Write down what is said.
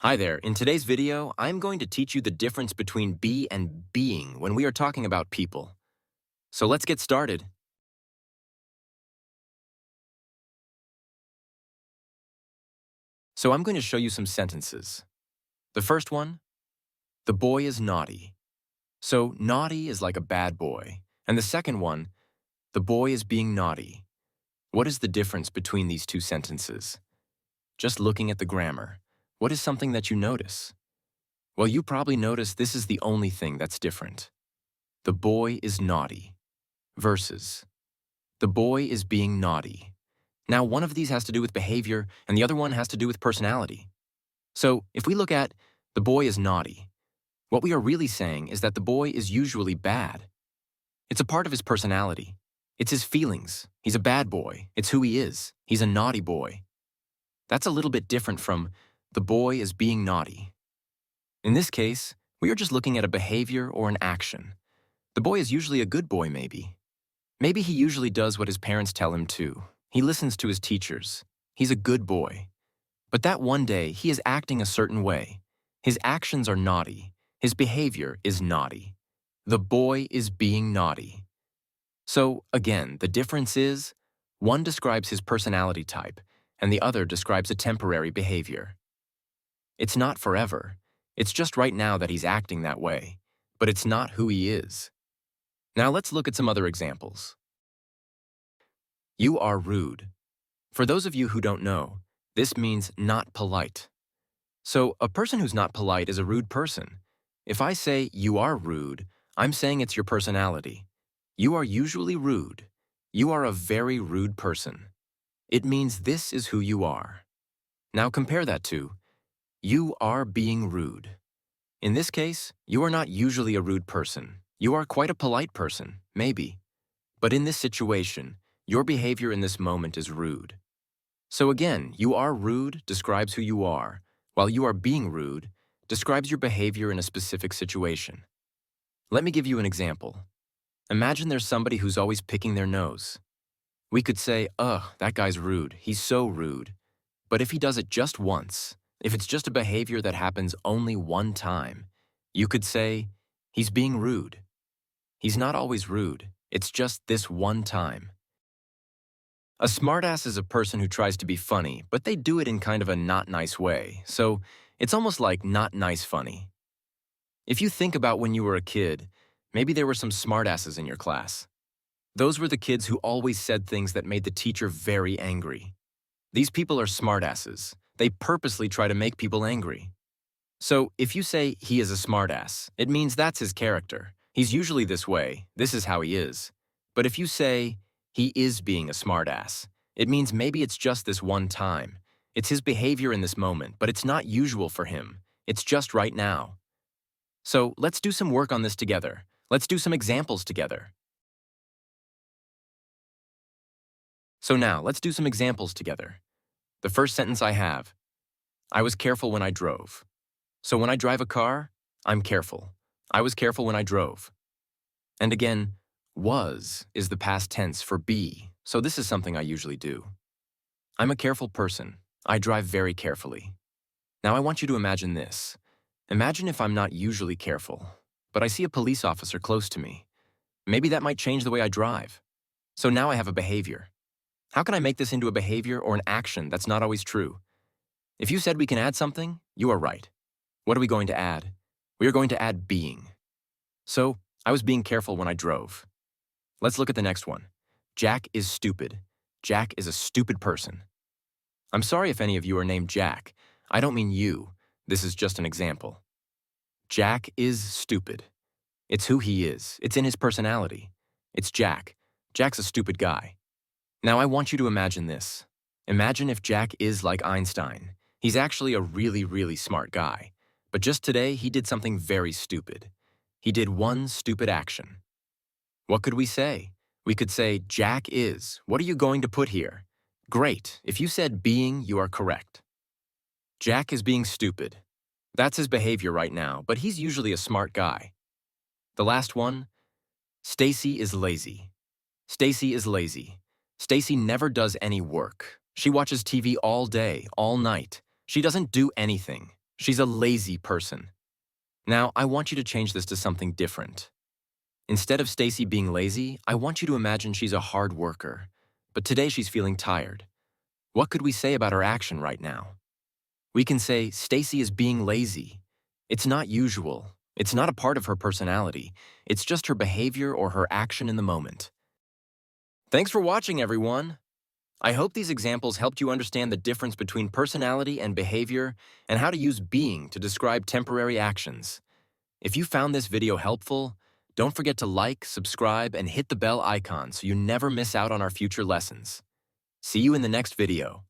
Hi there, in today's video, I'm going to teach you the difference between be and being when we are talking about people. So let's get started. So I'm going to show you some sentences. The first one, the boy is naughty. So naughty is like a bad boy. And the second one, the boy is being naughty. What is the difference between these two sentences? Just looking at the grammar, what is something that you notice? Well, you probably notice this is the only thing that's different. The boy is naughty versus the boy is being naughty. Now, one of these has to do with behavior, and the other one has to do with personality. So, if we look at the boy is naughty, what we are really saying is that the boy is usually bad. It's a part of his personality. It's his feelings. He's a bad boy. It's who he is. He's a naughty boy. That's a little bit different from the boy is being naughty. In this case, we are just looking at a behavior or an action. The boy is usually a good boy, maybe. Maybe he usually does what his parents tell him to. He listens to his teachers. He's a good boy. But that one day, he is acting a certain way. His actions are naughty. His behavior is naughty. The boy is being naughty. So, again, the difference is, one describes his personality type, and the other describes a temporary behavior. It's not forever. It's just right now that he's acting that way, but it's not who he is. Now let's look at some other examples. You are rude. For those of you who don't know, this means not polite. So a person who's not polite is a rude person. If I say you are rude, I'm saying it's your personality. You are usually rude. You are a very rude person. It means this is who you are. Now compare that to you are being rude. In this case, you are not usually a rude person. You are quite a polite person, maybe. But in this situation, your behavior in this moment is rude. So again, you are rude describes who you are, while you are being rude describes your behavior in a specific situation. Let me give you an example. Imagine there's somebody who's always picking their nose. We could say, ugh, that guy's rude. He's so rude. But if he does it just once, if it's just a behavior that happens only one time, you could say, he's being rude. He's not always rude. It's just this one time. A smartass is a person who tries to be funny, but they do it in kind of a not nice way, so it's almost like not nice funny. If you think about when you were a kid, maybe there were some smartasses in your class. Those were the kids who always said things that made the teacher very angry. These people are smartasses. They purposely try to make people angry. So if you say he is a smartass, it means that's his character. He's usually this way. This is how he is. But if you say he is being a smartass, it means maybe it's just this one time. It's his behavior in this moment, but it's not usual for him. It's just right now. So let's do some work on this together. Let's do some examples together. So now, let's do some examples together. The first sentence I have, I was careful when I drove. So when I drive a car, I'm careful. I was careful when I drove. And again, was is the past tense for be, so this is something I usually do. I'm a careful person. I drive very carefully. Now I want you to imagine this. Imagine if I'm not usually careful, but I see a police officer close to me. Maybe that might change the way I drive. So now I have a behavior. How can I make this into a behavior or an action that's not always true? If you said we can add something, you are right. What are we going to add? We are going to add being. So, I was being careful when I drove. Let's look at the next one. Jack is stupid. Jack is a stupid person. I'm sorry if any of you are named Jack. I don't mean you. This is just an example. Jack is stupid. It's who he is. It's in his personality. It's Jack. Jack's a stupid guy. Now I want you to imagine this. Imagine if Jack is like Einstein. He's actually a really, really smart guy. But just today, he did something very stupid. He did one stupid action. What could we say? We could say, Jack is. What are you going to put here? Great. If you said being, you are correct. Jack is being stupid. That's his behavior right now, but he's usually a smart guy. The last one, Stacy is lazy. Stacy is lazy. Stacy never does any work. She watches TV all day, all night. She doesn't do anything. She's a lazy person. Now, I want you to change this to something different. Instead of Stacy being lazy, I want you to imagine she's a hard worker. But today she's feeling tired. What could we say about her action right now? We can say, Stacy is being lazy. It's not usual. It's not a part of her personality. It's just her behavior or her action in the moment. Thanks for watching, everyone. I hope these examples helped you understand the difference between personality and behavior and how to use being to describe temporary actions. If you found this video helpful, don't forget to like, subscribe, and hit the bell icon so you never miss out on our future lessons. See you in the next video.